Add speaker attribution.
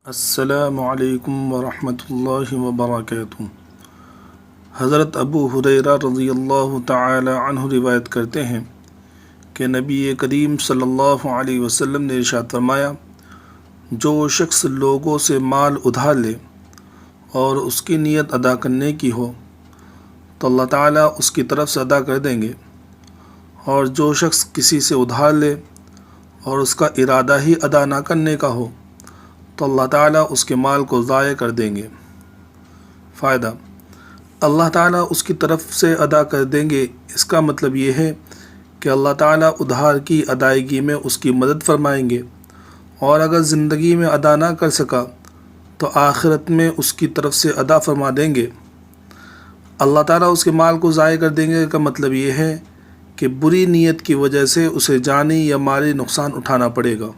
Speaker 1: السلام علیکم ورحمۃ اللہ وبرکاتہ۔ حضرت ابو ہریرہ رضی اللہ تعالی عنہ روایت کرتے ہیں کہ نبی کریم صلی اللہ علیہ وسلم نے ارشاد فرمایا، جو شخص لوگوں سے مال ادھار لے اور اس کی نیت ادا کرنے کی ہو تو اللہ تعالیٰ اس کی طرف سے ادا کر دیں گے، اور جو شخص کسی سے ادھار لے اور اس کا ارادہ ہی ادا نہ کرنے کا ہو تو اللہ تعالیٰ اس کے مال کو ضائع کر دیں گے۔ فائدہ: اللہ تعالیٰ اس کی طرف سے ادا کر دیں گے، اس کا مطلب یہ ہے کہ اللہ تعالیٰ ادھار کی ادائیگی میں اس کی مدد فرمائیں گے، اور اگر زندگی میں ادا نہ کر سکا تو آخرت میں اس کی طرف سے ادا فرما دیں گے۔ اللہ تعالیٰ اس کے مال کو ضائع کر دیں گے کا مطلب یہ ہے کہ بری نیت کی وجہ سے اسے جانی یا مالی نقصان اٹھانا پڑے گا۔